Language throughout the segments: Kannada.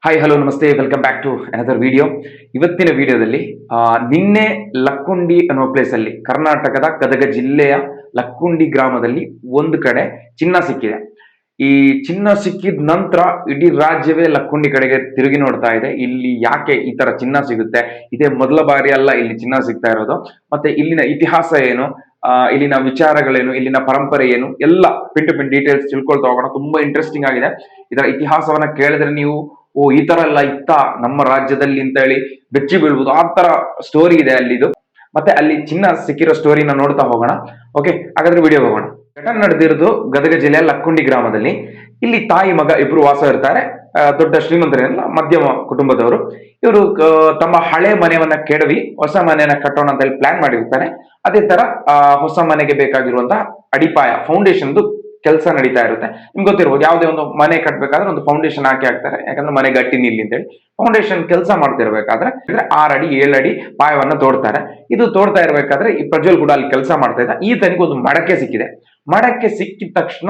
ಹಾಯ್ ಹಲೋ ನಮಸ್ತೆ welcome back to another video. ಇವತ್ತಿನ ವಿಡಿಯೋದಲ್ಲಿ ನಿನ್ನೆ ಲಕ್ಕುಂಡಿ ಅನ್ನೋ ಪ್ಲೇಸ್ ಅಲ್ಲಿ ಕರ್ನಾಟಕದ ಗದಗ ಜಿಲ್ಲೆಯ ಲಕ್ಕುಂಡಿ ಗ್ರಾಮದಲ್ಲಿ ಒಂದು ಕಡೆ ಚಿನ್ನ ಸಿಕ್ಕಿದೆ. ಈ ಚಿನ್ನ ಸಿಕ್ಕಿದ ನಂತರ ಇಡೀ ರಾಜ್ಯವೇ ಲಕ್ಕುಂಡಿ ಕಡೆಗೆ ತಿರುಗಿ ನೋಡ್ತಾ ಇದೆ. ಇಲ್ಲಿ ಯಾಕೆ ಈ ತರ ಚಿನ್ನ ಸಿಗುತ್ತೆ, ಇದೇ ಮೊದಲ ಬಾರಿ ಅಲ್ಲ ಇಲ್ಲಿ ಚಿನ್ನ ಸಿಗ್ತಾ ಇರೋದು. ಮತ್ತೆ ಇಲ್ಲಿನ ಇತಿಹಾಸ ಏನು, ಇಲ್ಲಿನ ವಿಚಾರಗಳೇನು, ಇಲ್ಲಿನ ಪರಂಪರೆ ಏನು, ಎಲ್ಲ ಪಿನ್ ಟು ಪಿನ್ ಡೀಟೇಲ್ಸ್ ತಿಳ್ಕೊಳ್ತಾ ಹೋಗೋಣ. ತುಂಬಾ ಇಂಟ್ರೆಸ್ಟಿಂಗ್ ಆಗಿದೆ. ಇದರ ಇತಿಹಾಸವನ್ನ ಕೇಳಿದ್ರೆ ನೀವು ಓ ಈ ತರ ಎಲ್ಲ ಇತ್ತ ನಮ್ಮ ರಾಜ್ಯದಲ್ಲಿ ಅಂತ ಹೇಳಿ ಬೆಚ್ಚಿ ಬೀಳ್ಬೋದು. ಆ ತರ ಸ್ಟೋರಿ ಇದೆ ಅಲ್ಲಿದು. ಮತ್ತೆ ಅಲ್ಲಿ ಚಿನ್ನ ಸಿಕ್ಕಿರೋ ಸ್ಟೋರಿನ ನೋಡ್ತಾ ಹೋಗೋಣ. ಓಕೆ, ಹಾಗಾದ್ರೆ ವಿಡಿಯೋ ಹೋಗೋಣ. ಘಟನೆ ನಡೆದಿರೋದು ಗದಗ ಜಿಲ್ಲೆಯ ಲಕ್ಕುಂಡಿ ಗ್ರಾಮದಲ್ಲಿ. ಇಲ್ಲಿ ತಾಯಿ ಮಗ ಇಬ್ರು ವಾಸ ಇರ್ತಾರೆ. ದೊಡ್ಡ ಶ್ರೀಮಂತರೇನಲ್ಲ, ಮಧ್ಯಮ ಕುಟುಂಬದವರು. ಇವರು ತಮ್ಮ ಹಳೆ ಮನೆಯನ್ನ ಕೆಡವಿ ಹೊಸ ಮನೆಯನ್ನ ಕಟ್ಟೋಣ ಅಂತ ಹೇಳಿ ಪ್ಲಾನ್ ಮಾಡಿರ್ತಾರೆ. ಅದೇ ತರ ಹೊಸ ಮನೆಗೆ ಬೇಕಾಗಿರುವಂತಹ ಅಡಿಪಾಯ ಫೌಂಡೇಶನ್ ಕೆಲಸ ನಡೀತಾ ಇರುತ್ತೆ. ನಿಮ್ಗೆ ಗೊತ್ತಿರ್ಬೋದು, ಯಾವುದೇ ಒಂದು ಮನೆ ಕಟ್ಟಬೇಕಾದ್ರೆ ಒಂದು ಫೌಂಡೇಶನ್ ಹಾಕ್ತಾರೆ. ಯಾಕಂದ್ರೆ ಮನೆ ಗಟ್ಟಿ ನಿಲ್ಲಿ ಅಂತೇಳಿ ಫೌಂಡೇಶನ್ ಕೆಲಸ ಮಾಡ್ತಿರ್ಬೇಕಾದ್ರೆ 6 ಅಡಿ 7 ಅಡಿ ಪಾಯವನ್ನ ತೋಡ್ತಾರೆ. ಇದು ತೋಡ್ತಾ ಇರ್ಬೇಕಾದ್ರೆ ಈ ಪ್ರಜ್ವಲ್ ಕೂಡ ಅಲ್ಲಿ ಕೆಲಸ ಮಾಡ್ತಾ ಇದ್ದ. ಈತನಿಗೆ ಒಂದು ಮಡಕೆ ಸಿಕ್ಕಿದೆ. ಮಡಕೆ ಸಿಕ್ಕಿದ ತಕ್ಷಣ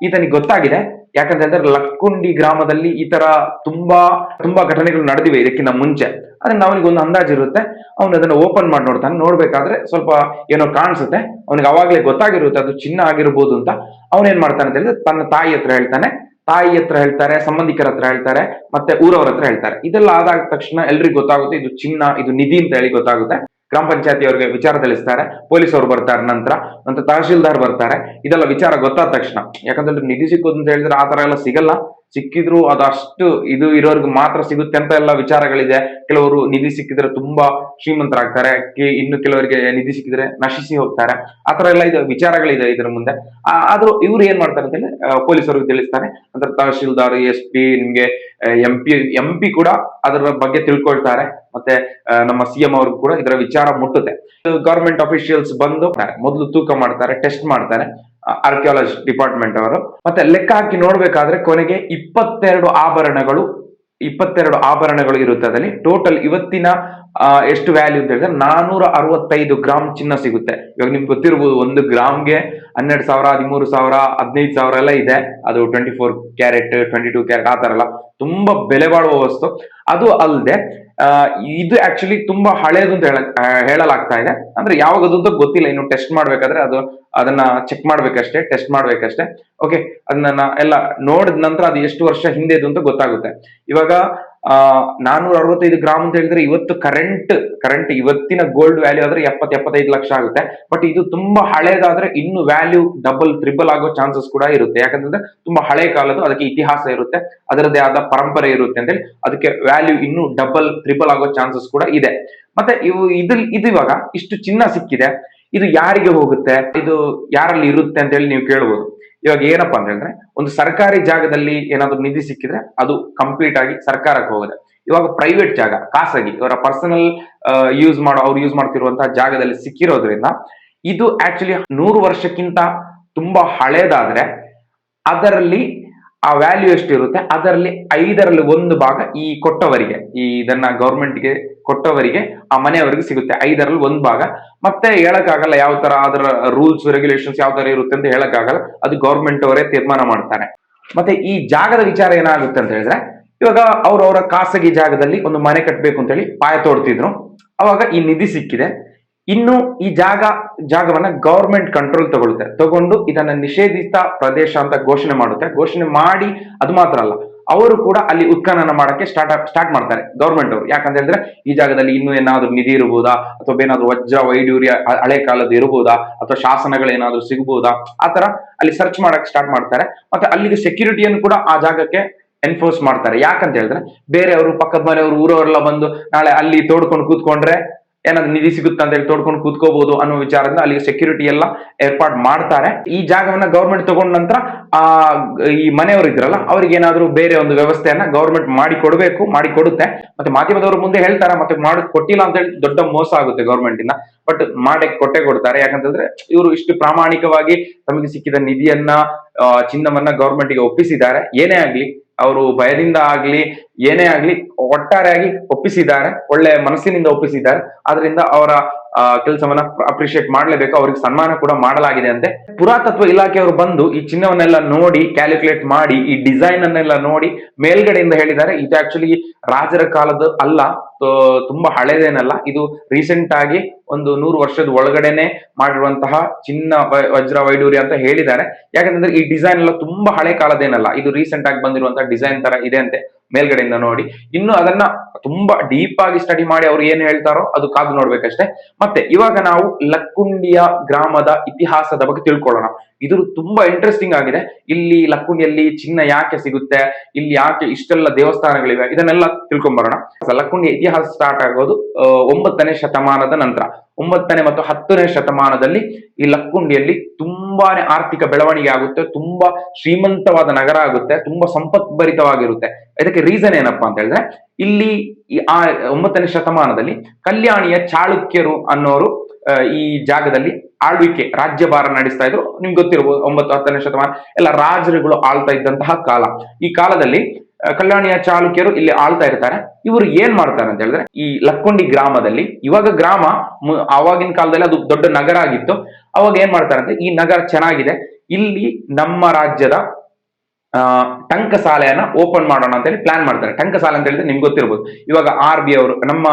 ಈತನಿಗೆ ಗೊತ್ತಾಗಿದೆ. ಯಾಕಂತ ಹೇಳಿದ್ರೆ ಲಕ್ಕುಂಡಿ ಗ್ರಾಮದಲ್ಲಿ ಈ ತರ ತುಂಬಾ ತುಂಬಾ ಘಟನೆಗಳು ನಡೆದಿವೆ ಇದಕ್ಕಿಂತ ಮುಂಚೆ. ಅದನ್ನ ಅವನಿಗೆ ಒಂದು ಅಂದಾಜು ಇರುತ್ತೆ. ಅವನು ಅದನ್ನ ಓಪನ್ ಮಾಡಿ ನೋಡ್ತಾನೆ. ನೋಡ್ಬೇಕಾದ್ರೆ ಸ್ವಲ್ಪ ಏನೋ ಕಾಣಿಸುತ್ತೆ. ಅವನಿಗೆ ಅವಾಗ್ಲೇ ಗೊತ್ತಾಗಿರುತ್ತೆ ಅದು ಚಿನ್ನ ಆಗಿರ್ಬೋದು ಅಂತ. ಅವನೇನ್ ಮಾಡ್ತಾನೆ ಅಂತ ಹೇಳಿದ್ರೆ ತನ್ನ ತಾಯಿ ಹತ್ರ ಹೇಳ್ತಾನೆ. ತಾಯಿ ಹತ್ರ ಹೇಳ್ತಾರೆ, ಸಂಬಂಧಿಕರ ಹತ್ರ ಹೇಳ್ತಾರೆ, ಮತ್ತೆ ಊರವ್ರ ಹತ್ರ ಹೇಳ್ತಾರೆ. ಇದೆಲ್ಲ ಆದಾದ ತಕ್ಷಣ ಎಲ್ರಿಗೂ ಗೊತ್ತಾಗುತ್ತೆ ಇದು ಚಿನ್ನ, ಇದು ನಿಧಿ ಅಂತ ಹೇಳಿ ಗೊತ್ತಾಗುತ್ತೆ. ಗ್ರಾಮ ಪಂಚಾಯತಿ ಅವರಿಗೆ ವಿಚಾರ ತಿಳಿಸ್ತಾರೆ. ಪೊಲೀಸ್ ಅವರು ಬರ್ತಾರೆ. ನಂತರ ತಹಶೀಲ್ದಾರ್ ಬರ್ತಾರೆ. ಇದೆಲ್ಲ ವಿಚಾರ ಗೊತ್ತಾದ ತಕ್ಷಣ, ಯಾಕಂದ್ರೆ ನಿಧಿ ಸಿಕ್ಕೋದು ಅಂತ ಹೇಳಿದ್ರೆ ಆ ತರ ಎಲ್ಲ ಸಿಗಲ್ಲ. ಸಿಕ್ಕಿದ್ರು ಅದಷ್ಟು ಇದು ಇರೋರ್ಗು ಮಾತ್ರ ಸಿಗುತ್ತೆ ಅಂತ ಎಲ್ಲ ವಿಚಾರಗಳಿದೆ. ಕೆಲವರು ನಿಧಿ ಸಿಕ್ಕಿದ್ರೆ ತುಂಬಾ ಶ್ರೀಮಂತರಾಗ್ತಾರೆ, ಇನ್ನು ಕೆಲವರಿಗೆ ನಿಧಿ ಸಿಕ್ಕಿದ್ರೆ ನಶಿಸಿ ಹೋಗ್ತಾರೆ. ಆತರ ಎಲ್ಲ ಇದು ವಿಚಾರಗಳಿದೆ ಇದ್ರ ಮುಂದೆ. ಆದ್ರೂ ಇವ್ರು ಏನ್ ಮಾಡ್ತಾರೆ ಅಂತ ಹೇಳಿ ಪೊಲೀಸರಿಗೆ ತಿಳಿಸ್ತಾರೆ. ನಂತರ ತಹಶೀಲ್ದಾರ್, SP, ನಿಮ್ಗೆ ಎಂ ಪಿ ಕೂಡ ಅದರ ಬಗ್ಗೆ ತಿಳ್ಕೊಳ್ತಾರೆ. ಮತ್ತೆ ನಮ್ಮ CM ಅವ್ರಿಗೂ ಕೂಡ ಇದರ ವಿಚಾರ ಮುಟ್ಟುತ್ತೆ. ಗವರ್ಮೆಂಟ್ ಅಫಿಷಿಯಲ್ಸ್ ಬಂದು ಮೊದಲು ತೂಕ ಮಾಡ್ತಾರೆ, ಟೆಸ್ಟ್ ಮಾಡ್ತಾರೆ. ಆರ್ಕಿಯಾಲಜಿ ಡಿಪಾರ್ಟ್ಮೆಂಟ್ ಅವರು ಮತ್ತೆ ಲೆಕ್ಕ ಹಾಕಿ ನೋಡ್ಬೇಕಾದ್ರೆ ಕೊನೆಗೆ 22 ಆಭರಣಗಳು ಇರುತ್ತೆ. ಅದರಲ್ಲಿ ಟೋಟಲ್ ಇವತ್ತಿನ ಎಷ್ಟು ವ್ಯಾಲ್ಯೂ ಅಂತ ಹೇಳಿದ್ರೆ 465 ಗ್ರಾಮ್ ಚಿನ್ನ ಸಿಗುತ್ತೆ. ಇವಾಗ ನಿಮ್ಗೆ ಗೊತ್ತಿರ್ಬೋದು, 1 ಗ್ರಾಮ್ಗೆ 12,000, 13,000, 15,000 ಎಲ್ಲ ಇದೆ. ಅದು 24 ಕ್ಯಾರೆಟ್, 22 ಕ್ಯಾರೆಟ್ ಆ ತರ ಎಲ್ಲ ತುಂಬಾ ಬೆಲೆ ಬಾಳುವ ವಸ್ತು. ಅದು ಅಲ್ಲದೆ ಇದು ಆಕ್ಚುಲಿ ತುಂಬಾ ಹಳೇದು ಅಂತ ಹೇಳಲಾಗ್ತಾ ಇದೆ. ಅಂದ್ರೆ ಯಾವಾಗ ಅದು ಅಂತ ಗೊತ್ತಿಲ್ಲ, ಇನ್ನು ಟೆಸ್ಟ್ ಮಾಡ್ಬೇಕಾದ್ರೆ ಅದನ್ನ ಚೆಕ್ ಮಾಡ್ಬೇಕಷ್ಟೇ, ಟೆಸ್ಟ್ ಮಾಡ್ಬೇಕಷ್ಟೇ. ಓಕೆ, ಅದನ್ನ ಎಲ್ಲ ನೋಡಿದ ನಂತರ ಅದು ಎಷ್ಟು ವರ್ಷ ಹಿಂದೆದು ಅಂತ ಗೊತ್ತಾಗುತ್ತೆ. ಇವಾಗ 465 ಗ್ರಾಮ್ ಅಂತ ಹೇಳಿದ್ರೆ ಇವತ್ತು ಕರೆಂಟ್ ಇವತ್ತಿನ ಗೋಲ್ಡ್ ವ್ಯಾಲ್ಯೂ ಆದ್ರೆ 70-75 ಲಕ್ಷ ಆಗುತ್ತೆ. ಬಟ್ ಇದು ತುಂಬಾ ಹಳೇದಾದ್ರೆ ಇನ್ನು ವ್ಯಾಲ್ಯೂ ಡಬಲ್ ಟ್ರಿಬಲ್ ಆಗೋ ಚಾನ್ಸಸ್ ಕೂಡ ಇರುತ್ತೆ. ಯಾಕಂತಂದ್ರೆ ತುಂಬಾ ಹಳೆ ಕಾಲದ್ದು, ಅದಕ್ಕೆ ಇತಿಹಾಸ ಇರುತ್ತೆ, ಅದರದ್ದೇ ಆದ ಪರಂಪರೆ ಇರುತ್ತೆ ಅಂತೇಳಿ ಅದಕ್ಕೆ ವ್ಯಾಲ್ಯೂ ಇನ್ನು ಡಬಲ್ ಟ್ರಿಬಲ್ ಆಗೋ ಚಾನ್ಸಸ್ ಕೂಡ ಇದೆ. ಮತ್ತೆ ಇದು ಇವಾಗ ಇಷ್ಟು ಚಿನ್ನ ಸಿಕ್ಕಿದೆ, ಇದು ಯಾರಿಗೆ ಹೋಗುತ್ತೆ, ಇದು ಯಾರಲ್ಲಿ ಇರುತ್ತೆ ಅಂತ ಹೇಳಿ ನೀವು ಕೇಳ್ಬೋದು. ಇವಾಗ ಏನಪ್ಪಾ ಅಂತ ಹೇಳಿದ್ರೆ, ಒಂದು ಸರ್ಕಾರಿ ಜಾಗದಲ್ಲಿ ಏನಾದ್ರು ನಿಧಿ ಸಿಕ್ಕಿದ್ರೆ ಅದು ಕಂಪ್ಲೀಟ್ ಆಗಿ ಸರ್ಕಾರಕ್ಕೆ ಹೋಗುತ್ತೆ. ಇವಾಗ ಪ್ರೈವೇಟ್ ಜಾಗ, ಖಾಸಗಿ ಇವರ ಪರ್ಸನಲ್ ಅವ್ರು ಯೂಸ್ ಮಾಡ್ತಿರುವಂತಹ ಜಾಗದಲ್ಲಿ ಸಿಕ್ಕಿರೋದ್ರಿಂದ ಇದು ಆಕ್ಚುಲಿ 100 ವರ್ಷಕ್ಕಿಂತ ತುಂಬಾ ಹಳೇದಾದ್ರೆ ಅದರಲ್ಲಿ ಆ ವ್ಯಾಲ್ಯೂ ಎಷ್ಟಿರುತ್ತೆ, ಅದರಲ್ಲಿ 5ರಲ್ಲಿ 1 ಭಾಗ ಈ ಕೊಟ್ಟವರಿಗೆ, ಇದನ್ನ ಗೌರ್ಮೆಂಟ್ಗೆ ಕೊಟ್ಟವರಿಗೆ, ಆ ಮನೆಯವರಿಗೆ ಸಿಗುತ್ತೆ 5ರಲ್ಲಿ 1 ಭಾಗ. ಮತ್ತೆ ಹೇಳಕ್ಕಾಗಲ್ಲ ಯಾವ ತರ ಅದರ ರೂಲ್ಸ್ ರೆಗ್ಯುಲೇಷನ್ಸ್ ಯಾವ ತರ ಇರುತ್ತೆ ಅಂತ ಹೇಳಕ್ಕಾಗಲ್ಲ. ಅದು ಗೌರ್ಮೆಂಟ್ ಅವರೇ ತೀರ್ಮಾನ ಮಾಡ್ತಾರೆ. ಮತ್ತೆ ಈ ಜಾಗದ ವಿಚಾರ ಏನಾಗುತ್ತೆ ಅಂತ ಹೇಳಿದ್ರೆ, ಇವಾಗ ಅವರವರ ಖಾಸಗಿ ಜಾಗದಲ್ಲಿ ಒಂದು ಮನೆ ಕಟ್ಟಬೇಕು ಅಂತ ಹೇಳಿ ಪಾಯ ತೋಡ್ತಿದ್ರು. ಅವಾಗ ಈ ನಿಧಿ ಸಿಕ್ಕಿದೆ. ಇನ್ನು ಈ ಜಾಗವನ್ನ ಗವರ್ಮೆಂಟ್ ಕಂಟ್ರೋಲ್ ತಗೊಂಡು ಇದನ್ನ ನಿಷೇಧಿತ ಪ್ರದೇಶ ಅಂತ ಘೋಷಣೆ ಮಾಡುತ್ತೆ. ಘೋಷಣೆ ಮಾಡಿ ಅದು ಮಾತ್ರ ಅಲ್ಲ, ಅವರು ಕೂಡ ಅಲ್ಲಿ ಉತ್ಖನನ ಮಾಡಕ್ಕೆ ಸ್ಟಾರ್ಟ್ ಮಾಡ್ತಾರೆ ಗವರ್ಮೆಂಟ್ ಅವರು. ಯಾಕಂತ ಹೇಳಿದ್ರೆ ಈ ಜಾಗದಲ್ಲಿ ಇನ್ನೂ ಏನಾದ್ರು ನಿಧಿ ಇರಬಹುದಾ, ಅಥವಾ ಏನಾದ್ರು ವಜ್ರ ವೈಡೂರ್ಯ ಹಳೆ ಕಾಲದ ಇರಬಹುದಾ, ಅಥವಾ ಶಾಸನಗಳು ಏನಾದ್ರು ಸಿಗಬಹುದಾ, ಆತರ ಅಲ್ಲಿ ಸರ್ಚ್ ಮಾಡಕ್ ಸ್ಟಾರ್ಟ್ ಮಾಡ್ತಾರೆ. ಮತ್ತೆ ಅಲ್ಲಿಗೆ ಸೆಕ್ಯೂರಿಟಿಯನ್ನು ಕೂಡ ಆ ಜಾಗಕ್ಕೆ ಎನ್ಫೋರ್ಸ್ ಮಾಡ್ತಾರೆ. ಯಾಕಂತ ಹೇಳಿದ್ರೆ ಬೇರೆಯವರು, ಪಕ್ಕದ ಮನೆಯವರು, ಊರವರೆಲ್ಲ ಬಂದು ನಾಳೆ ಅಲ್ಲಿ ತೋಡ್ಕೊಂಡು ಕೂತ್ಕೊಂಡ್ರೆ ಏನಾದ್ರು ನಿಧಿ ಸಿಗುತ್ತಾ ಅಂತ ಹೇಳಿ ತೋಡ್ಕೊಂಡು ಕೂತ್ಕೋಬಹುದು ಅನ್ನೋ ವಿಚಾರದಿಂದ ಅಲ್ಲಿಗೆ ಸೆಕ್ಯೂರಿಟಿ ಎಲ್ಲ ಏರ್ಪಾಡು ಮಾಡ್ತಾರೆ. ಈ ಜಾಗವನ್ನ ಗವರ್ಮೆಂಟ್ ತಗೊಂಡ ನಂತರ ಈ ಮನೆಯವರು ಇದ್ರಲ್ಲ ಅವ್ರಿಗೆ ಏನಾದ್ರು ಬೇರೆ ಒಂದು ವ್ಯವಸ್ಥೆಯನ್ನ ಗವರ್ಮೆಂಟ್ ಮಾಡಿ ಕೊಡುತ್ತೆ. ಮತ್ತೆ ಮಾಧ್ಯಮದವರು ಮುಂದೆ ಹೇಳ್ತಾರೆ ಮತ್ತೆ ಮಾಡಿ ಕೊಟ್ಟಿಲ್ಲ ಅಂತ ಹೇಳಿ ದೊಡ್ಡ ಮೋಸ ಆಗುತ್ತೆ ಗವರ್ಮೆಂಟ್ ಇಂದ. ಬಟ್ ಕೊಟ್ಟೆ ಕೊಡ್ತಾರೆ. ಯಾಕಂತಂದ್ರೆ ಇವರು ಇಷ್ಟು ಪ್ರಾಮಾಣಿಕವಾಗಿ ತಮಗೆ ಸಿಕ್ಕಿದ ನಿಧಿಯನ್ನ, ಚಿನ್ನವನ್ನ ಗವರ್ಮೆಂಟ್ ಗೆ ಒಪ್ಪಿಸಿದ್ದಾರೆ. ಏನೇ ಆಗ್ಲಿ, ಅವರು ಭಯದಿಂದ ಆಗ್ಲಿ ಏನೇ ಆಗ್ಲಿ ಒಟ್ಟಾರೆಯಾಗಿ ಒಪ್ಪಿಸಿದ್ದಾರೆ, ಒಳ್ಳೆ ಮನಸ್ಸಿನಿಂದ ಒಪ್ಪಿಸಿದ್ದಾರೆ. ಆದ್ರಿಂದ ಅವರ ಕೆಲಸವನ್ನ ಅಪ್ರಿಶಿಯೇಟ್ ಮಾಡ್ಲೇಬೇಕು, ಅವ್ರಿಗೆ ಸನ್ಮಾನ ಕೂಡ ಮಾಡಲಾಗಿದೆ ಅಂತೆ. ಪುರಾತತ್ವ ಇಲಾಖೆಯವರು ಬಂದು ಈ ಚಿನ್ನವನ್ನೆಲ್ಲ ನೋಡಿ ಕ್ಯಾಲ್ಕುಲೇಟ್ ಮಾಡಿ ಈ ಡಿಸೈನ್ ಅನ್ನೆಲ್ಲ ನೋಡಿ ಮೇಲ್ಗಡೆಯಿಂದ ಹೇಳಿದ್ದಾರೆ ಇದು ಆಕ್ಚುಲಿ ರಾಜರ ಕಾಲದ ಅಲ್ಲ, ತುಂಬಾ ಹಳೇದೇನಲ್ಲ, ಇದು ರೀಸೆಂಟ್ ಆಗಿ ಒಂದು 100 ವರ್ಷದ ಒಳಗಡೆನೆ ಮಾಡಿರುವಂತಹ ಚಿನ್ನ ವಜ್ರ ವೈಡೂರ್ಯ ಅಂತ ಹೇಳಿದ್ದಾರೆ. ಯಾಕಂತಂದ್ರೆ ಈ ಡಿಸೈನ್ ಎಲ್ಲ ತುಂಬಾ ಹಳೆ ಕಾಲದೇನಲ್ಲ, ಇದು ರೀಸೆಂಟ್ ಆಗಿ ಬಂದಿರುವಂತಹ ಡಿಸೈನ್ ತರ ಇದೆ ಅಂತೆ ಮೇಲ್ಗಡೆಯಿಂದ ನೋಡಿ. ಇನ್ನು ಅದನ್ನ ತುಂಬಾ ಡೀಪ್ ಆಗಿ ಸ್ಟಡಿ ಮಾಡಿ ಅವ್ರು ಏನ್ ಹೇಳ್ತಾರೋ ಅದು ಕಾದು ನೋಡ್ಬೇಕಷ್ಟೇ. ಮತ್ತೆ ಇವಾಗ ನಾವು ಲಕ್ಕುಂಡಿಯ ಗ್ರಾಮದ ಇತಿಹಾಸದ ಬಗ್ಗೆ ತಿಳ್ಕೊಳ್ಳೋಣ. ಇದು ತುಂಬಾ ಇಂಟ್ರೆಸ್ಟಿಂಗ್ ಆಗಿದೆ. ಇಲ್ಲಿ ಲಕ್ಕುಂಡಿಯಲ್ಲಿ ಚಿನ್ನ ಯಾಕೆ ಸಿಗುತ್ತೆ, ಇಲ್ಲಿ ಯಾಕೆ ಇಷ್ಟೆಲ್ಲ ದೇವಸ್ಥಾನಗಳಿವೆ, ಇದನ್ನೆಲ್ಲ ತಿಳ್ಕೊಂಬರೋಣ. ಲಕ್ಕುಂಡಿಯ ಇತಿಹಾಸ ಸ್ಟಾರ್ಟ್ ಆಗೋದು 9ನೇ ಶತಮಾನದ ನಂತರ. 9ನೇ ಮತ್ತು 10ನೇ ಶತಮಾನದಲ್ಲಿ ಈ ಲಕ್ಕುಂಡಿಯಲ್ಲಿ ತುಂಬಾನೇ ಆರ್ಥಿಕ ಬೆಳವಣಿಗೆ ಆಗುತ್ತೆ, ತುಂಬಾ ಶ್ರೀಮಂತವಾದ ನಗರ ಆಗುತ್ತೆ, ತುಂಬಾ ಸಂಪತ್ಭರಿತವಾಗಿರುತ್ತೆ. ಇದಕ್ಕೆ ರೀಸನ್ ಏನಪ್ಪಾ ಅಂತ ಹೇಳಿದ್ರೆ, ಇಲ್ಲಿ ಆ 9ನೇ ಶತಮಾನದಲ್ಲಿ ಕಲ್ಯಾಣಿಯ ಚಾಳುಕ್ಯರು ಅನ್ನೋರು ಈ ಜಾಗದಲ್ಲಿ ಆಳ್ವಿಕೆ ರಾಜ್ಯಭಾರ ನಡೆಸ್ತಾ ಇದ್ರು. ನಿಮ್ಗೆ ಗೊತ್ತಿರಬಹುದು 9, 10ನೇ ಶತಮಾನ ಎಲ್ಲ ರಾಜರುಗಳು ಆಳ್ತಾ ಇದ್ದಂತಹ ಕಾಲ. ಈ ಕಾಲದಲ್ಲಿ ಕಲ್ಯಾಣಿಯ ಚಾಲುಕ್ಯರು ಇಲ್ಲಿ ಆಳ್ತಾ ಇರ್ತಾರೆ. ಇವರು ಏನ್ ಮಾಡ್ತಾರೆ ಅಂತ ಹೇಳಿದ್ರೆ, ಈ ಲಕ್ಕುಂಡಿ ಗ್ರಾಮದಲ್ಲಿ, ಇವಾಗ ಗ್ರಾಮ ಆವಾಗಿನ ಕಾಲದಲ್ಲಿ ಅದು ದೊಡ್ಡ ನಗರ ಆಗಿತ್ತು. ಅವಾಗ ಏನ್ ಮಾಡ್ತಾರೆ ಅಂದ್ರೆ, ಈ ನಗರ ಚೆನ್ನಾಗಿದೆ, ಇಲ್ಲಿ ನಮ್ಮ ರಾಜ್ಯದ ಟಂಕಸಾಲೆಯನ್ನ ಓಪನ್ ಮಾಡೋಣ ಅಂತ ಹೇಳಿ ಪ್ಲಾನ್ ಮಾಡ್ತಾರೆ. ಟಂಕಸಾಲೆ ಅಂತ ಹೇಳಿದ್ರೆ ನಿಮ್ಗೆ ಗೊತ್ತಿರ್ಬೋದು, ಇವಾಗ RBI ಅವರು ನಮ್ಮ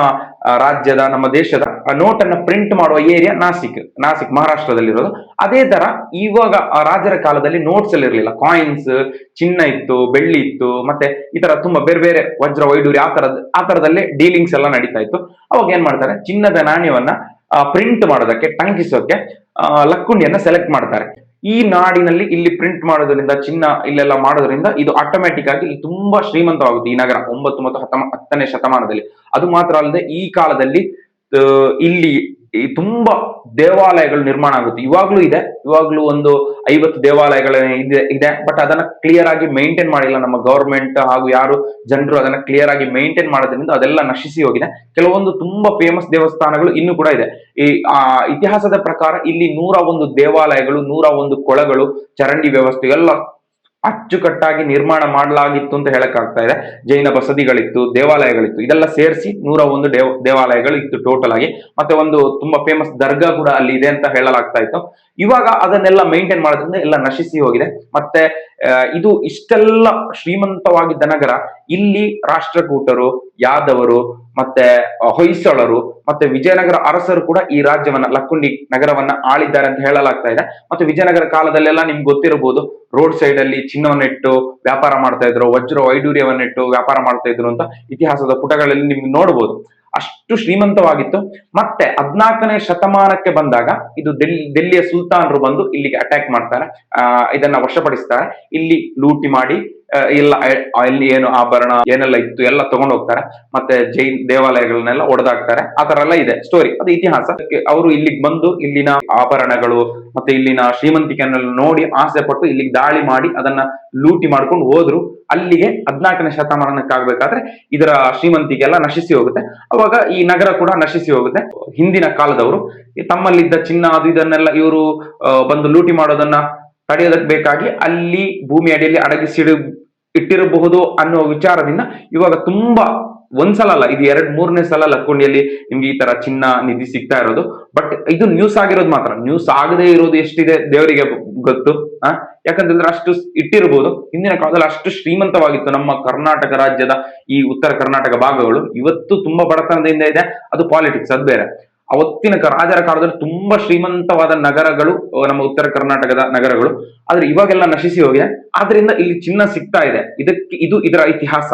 ರಾಜ್ಯದ ನಮ್ಮ ದೇಶದ ನೋಟ್ ಅನ್ನ ಪ್ರಿಂಟ್ ಮಾಡುವ ಏರಿಯಾ ನಾಸಿಕ್ ಮಹಾರಾಷ್ಟ್ರದಲ್ಲಿರೋದು. ಅದೇ ತರ ಇವಾಗ ರಾಜರ ಕಾಲದಲ್ಲಿ ನೋಟ್ಸ್ ಎಲ್ಲ ಇರಲಿಲ್ಲ, ಕಾಯಿನ್ಸ್, ಚಿನ್ನ ಇತ್ತು, ಬೆಳ್ಳಿ ಇತ್ತು, ಮತ್ತೆ ಈ ತರ ತುಂಬಾ ಬೇರೆ ಬೇರೆ ವಜ್ರ ವೈಡೂರ್ಯ ಆ ತರದಲ್ಲೇ ಡೀಲಿಂಗ್ಸ್ ಎಲ್ಲ ನಡೀತಾ ಇತ್ತು. ಅವಾಗ ಏನ್ ಮಾಡ್ತಾರೆ, ಚಿನ್ನದ ನಾಣ್ಯವನ್ನ ಪ್ರಿಂಟ್ ಮಾಡೋದಕ್ಕೆ, ಟಂಕಿಸೋಕೆ ಲಕ್ಕುಂಡಿಯನ್ನ ಸೆಲೆಕ್ಟ್ ಮಾಡ್ತಾರೆ. ಈ ನಾಡಿನಲ್ಲಿ ಇಲ್ಲಿ ಪ್ರಿಂಟ್ ಮಾಡೋದ್ರಿಂದ, ಚಿನ್ನ ಇಲ್ಲೆಲ್ಲ ಮಾಡೋದ್ರಿಂದ ಇದು ಆಟೋಮ್ಯಾಟಿಕ್ ಆಗಿ ಇಲ್ಲಿ ತುಂಬಾ ಶ್ರೀಮಂತವಾಗುತ್ತೆ ಈ ನಗರ 9 ಮತ್ತು 10ನೇ ಶತಮಾನದಲ್ಲಿ. ಅದು ಮಾತ್ರ ಅಲ್ಲದೆ ಈ ಕಾಲದಲ್ಲಿ ಇಲ್ಲಿ ತುಂಬಾ ದೇವಾಲಯಗಳು ನಿರ್ಮಾಣ ಆಗುತ್ತೆ. ಇವಾಗ್ಲೂ ಒಂದು 50 ದೇವಾಲಯಗಳ ಇದೆ. ಬಟ್ ಅದನ್ನ ಕ್ಲಿಯರ್ ಆಗಿ ಮೇಂಟೈನ್ ಮಾಡಿಲ್ಲ ನಮ್ಮ ಗವರ್ಮೆಂಟ್ ಹಾಗೂ ಯಾರು ಜನರು ಅದನ್ನ ಕ್ಲಿಯರ್ ಆಗಿ ಮೇಂಟೈನ್ ಮಾಡೋದ್ರಿಂದ ಅದೆಲ್ಲ ನಶಿಸಿ ಹೋಗಿದೆ. ಕೆಲವೊಂದು ತುಂಬಾ ಫೇಮಸ್ ದೇವಸ್ಥಾನಗಳು ಇನ್ನೂ ಕೂಡ ಇದೆ. ಈ ಇತಿಹಾಸದ ಪ್ರಕಾರ ಇಲ್ಲಿ 101 ದೇವಾಲಯಗಳು, 101 ಕೊಳಗಳು, ಚರಂಡಿ ವ್ಯವಸ್ಥೆ ಎಲ್ಲ ಅಚ್ಚುಕಟ್ಟಾಗಿ ನಿರ್ಮಾಣ ಮಾಡಲಾಗಿತ್ತು ಅಂತ ಹೇಳಕ್ ಆಗ್ತಾ ಇದೆ. ಜೈನ ಬಸದಿಗಳಿತ್ತು, ದೇವಾಲಯಗಳಿತ್ತು, ಇದೆಲ್ಲ ಸೇರಿಸಿ 101 ದೇವಾಲಯಗಳು ಇತ್ತು ಟೋಟಲ್ ಆಗಿ. ಮತ್ತೆ ಒಂದು ತುಂಬಾ ಫೇಮಸ್ ದರ್ಗಾ ಕೂಡ ಅಲ್ಲಿ ಇದೆ ಅಂತ ಹೇಳಲಾಗ್ತಾ ಇತ್ತು. ಇವಾಗ ಅದನ್ನೆಲ್ಲ ಮೇಂಟೈನ್ ಮಾಡೋದ್ರಿಂದ ಎಲ್ಲ ನಶಿಸಿ ಹೋಗಿದೆ. ಮತ್ತೆ ಇದು ಇಷ್ಟೆಲ್ಲ ಶ್ರೀಮಂತವಾಗಿದ್ದ ನಗರ, ಇಲ್ಲಿ ರಾಷ್ಟ್ರಕೂಟರು, ಯಾದವರು, ಮತ್ತೆ ಹೊಯ್ಸಳರು, ಮತ್ತೆ ವಿಜಯನಗರ ಅರಸರು ಕೂಡ ಈ ರಾಜ್ಯವನ್ನ, ಲಕ್ಕುಂಡಿ ನಗರವನ್ನ ಆಳಿದ್ದಾರೆ ಅಂತ ಹೇಳಲಾಗ್ತಾ ಇದೆ. ಮತ್ತೆ ವಿಜಯನಗರ ಕಾಲದಲ್ಲೆಲ್ಲ ನಿಮ್ಗೆ ಗೊತ್ತಿರಬಹುದು, ರೋಡ್ ಸೈಡ್ ಅಲ್ಲಿ ಚಿನ್ನವನ್ನಿಟ್ಟು ವ್ಯಾಪಾರ ಮಾಡ್ತಾ ಇದ್ರು, ವಜ್ರ ವೈಡೂರ್ಯವನ್ನಿಟ್ಟು ವ್ಯಾಪಾರ ಮಾಡ್ತಾ ಇದ್ರು ಅಂತ ಇತಿಹಾಸದ ಪುಟಗಳಲ್ಲಿ ನಿಮ್ಗೆ ನೋಡಬಹುದು. ಅಷ್ಟು ಶ್ರೀಮಂತವಾಗಿತ್ತು. ಮತ್ತೆ 14ನೇ ಶತಮಾನಕ್ಕೆ ಬಂದಾಗ ಇದು ದಿಲ್ಲಿಯ ಸುಲ್ತಾನರು ಬಂದು ಇಲ್ಲಿಗೆ ಅಟ್ಯಾಕ್ ಮಾಡ್ತಾರೆ, ಇದನ್ನ ವಶಪಡಿಸ್ತಾರೆ. ಇಲ್ಲಿ ಲೂಟಿ ಮಾಡಿ ಎಲ್ಲ ಅಲ್ಲಿ ಏನು ಆಭರಣ ಏನೆಲ್ಲ ಇತ್ತು ಎಲ್ಲ ತಗೊಂಡು ಹೋಗ್ತಾರೆ. ಮತ್ತೆ ಜೈನ್ ದೇವಾಲಯಗಳನ್ನೆಲ್ಲ ಒಡೆದಾಕ್ತಾರೆ. ಆ ತರ ಎಲ್ಲ ಇದೆ ಸ್ಟೋರಿ, ಅದು ಇತಿಹಾಸ. ಅವರು ಇಲ್ಲಿಗೆ ಬಂದು ಇಲ್ಲಿನ ಆಭರಣಗಳು ಮತ್ತೆ ಇಲ್ಲಿನ ಶ್ರೀಮಂತಿಕೆಯನ್ನೆಲ್ಲ ನೋಡಿ ಆಸೆ ಪಟ್ಟು ಇಲ್ಲಿಗೆ ದಾಳಿ ಮಾಡಿ ಅದನ್ನ ಲೂಟಿ ಮಾಡ್ಕೊಂಡು ಹೋದ್ರು. ಅಲ್ಲಿಗೆ 14ನೇ ಶತಮಾನಕ್ಕಾಗ್ಬೇಕಾದ್ರೆ ಇದರ ಶ್ರೀಮಂತಿಕೆ ಎಲ್ಲ ನಶಿಸಿ ಹೋಗುತ್ತೆ. ಅವಾಗ ಈ ನಗರ ಕೂಡ ನಶಿಸಿ ಹೋಗುತ್ತೆ. ಹಿಂದಿನ ಕಾಲದವರು ತಮ್ಮಲ್ಲಿದ್ದ ಚಿನ್ನ ಅದು ಇದನ್ನೆಲ್ಲ ಇವರು ಬಂದು ಲೂಟಿ ಮಾಡೋದನ್ನ ತಡೆಯೋದಕ್ಕೆ ಬೇಕಾಗಿ ಅಲ್ಲಿ ಭೂಮಿ ಅಡಿಯಲ್ಲಿ ಅಡಗಿಸಿಡು ಇಟ್ಟಿರಬಹುದು ಅನ್ನೋ ವಿಚಾರದಿಂದ ಇವಾಗ ತುಂಬಾ ಒಂದ್ಸಲ ಅಲ್ಲ, ಇದು 2-3ನೇ ಸಲ ಲಕ್ಕುಂಡಿಯಲ್ಲಿ ನಿಮ್ಗೆ ಈ ತರ ಚಿನ್ನ ನಿಧಿ ಸಿಗ್ತಾ ಇರೋದು. ಬಟ್ ಇದು ನ್ಯೂಸ್ ಆಗಿರೋದು ಮಾತ್ರ, ನ್ಯೂಸ್ ಆಗದೆ ಇರೋದು ಎಷ್ಟಿದೆ ದೇವರಿಗೆ ಗೊತ್ತು. ಯಾಕಂತಂದ್ರೆ ಅಷ್ಟು ಇಟ್ಟಿರಬಹುದು. ಹಿಂದಿನ ಕಾಲದಲ್ಲಿ ಅಷ್ಟು ಶ್ರೀಮಂತವಾಗಿತ್ತು ನಮ್ಮ ಕರ್ನಾಟಕ ರಾಜ್ಯದ ಈ ಉತ್ತರ ಕರ್ನಾಟಕ ಭಾಗಗಳು. ಇವತ್ತು ತುಂಬಾ ಬಡತನದಿಂದ ಇದೆ, ಅದು ಪಾಲಿಟಿಕ್ಸ್, ಅದು ಬೇರೆ. ಅವತ್ತಿನ ರಾಜರ ಕಾಲದಲ್ಲಿ ತುಂಬಾ ಶ್ರೀಮಂತವಾದ ನಗರಗಳು ನಮ್ಮ ಉತ್ತರ ಕರ್ನಾಟಕದ ನಗರಗಳು, ಆದ್ರೆ ಇವಾಗೆಲ್ಲ ನಶಿಸಿ ಹೋಗಿದೆ. ಆದ್ರಿಂದ ಇಲ್ಲಿ ಚಿನ್ನ ಸಿಗ್ತಾ ಇದೆ. ಇದು ಇದರ ಇತಿಹಾಸ.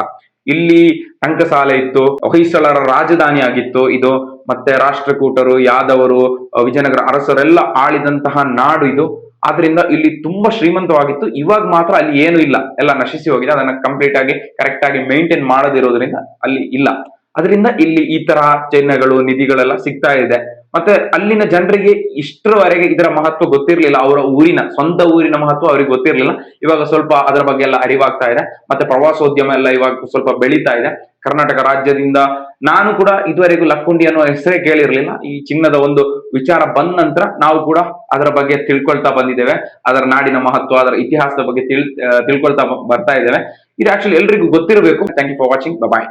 ಇಲ್ಲಿ ಟಂಕಸಾಲೆ ಇತ್ತು, ಹೊಯ್ಸಳರ ರಾಜಧಾನಿ ಆಗಿತ್ತು ಇದು. ಮತ್ತೆ ರಾಷ್ಟ್ರಕೂಟರು, ಯಾದವರು, ವಿಜಯನಗರ ಅರಸರೆಲ್ಲ ಆಳಿದಂತಹ ನಾಡು ಇದು. ಆದ್ರಿಂದ ಇಲ್ಲಿ ತುಂಬಾ ಶ್ರೀಮಂತವಾಗಿತ್ತು. ಇವಾಗ ಮಾತ್ರ ಅಲ್ಲಿ ಏನು ಇಲ್ಲ, ಎಲ್ಲ ನಶಿಸಿ ಹೋಗಿದೆ. ಅದನ್ನ ಕಂಪ್ಲೀಟ್ ಆಗಿ ಕರೆಕ್ಟ್ ಆಗಿ ಮೇಂಟೈನ್ ಮಾಡದಿರೋದ್ರಿಂದ ಅಲ್ಲಿ ಇಲ್ಲ. ಅದರಿಂದ ಇಲ್ಲಿ ಈ ತರ ಚಿಹ್ನೆಗಳು, ನಿಧಿಗಳೆಲ್ಲ ಸಿಗ್ತಾ ಇದೆ. ಮತ್ತೆ ಅಲ್ಲಿನ ಜನರಿಗೆ ಇಷ್ಟರವರೆಗೆ ಇದರ ಮಹತ್ವ ಗೊತ್ತಿರ್ಲಿಲ್ಲ. ಅವರ ಸ್ವಂತ ಊರಿನ ಮಹತ್ವ ಅವ್ರಿಗೆ ಗೊತ್ತಿರ್ಲಿಲ್ಲ. ಇವಾಗ ಸ್ವಲ್ಪ ಅದರ ಬಗ್ಗೆ ಎಲ್ಲ ಅರಿವಾಗ್ತಾ ಇದೆ. ಮತ್ತೆ ಪ್ರವಾಸೋದ್ಯಮ ಎಲ್ಲ ಇವಾಗ ಸ್ವಲ್ಪ ಬೆಳೀತಾ ಇದೆ ಕರ್ನಾಟಕ ರಾಜ್ಯದಿಂದ. ನಾನು ಕೂಡ ಇದುವರೆಗೂ ಲಕ್ಕುಂಡಿ ಅನ್ನೋ ಹೆಸರೇ ಕೇಳಿರ್ಲಿಲ್ಲ. ಈ ಚಿನ್ನದ ಒಂದು ವಿಚಾರ ಬಂದ ನಂತರ ನಾವು ಕೂಡ ಅದರ ಬಗ್ಗೆ ತಿಳ್ಕೊಳ್ತಾ ಬಂದಿದ್ದೇವೆ. ಅದರ ನಾಡಿನ ಮಹತ್ವ, ಅದರ ಇತಿಹಾಸದ ಬಗ್ಗೆ ತಿಳ್ಕೊಳ್ತಾ ಬರ್ತಾ ಇದ್ದೇವೆ. ಇದು ಆಕ್ಚುಲಿ ಎಲ್ರಿಗೂ ಗೊತ್ತಿರಬೇಕು. Thank you for watching. Bye.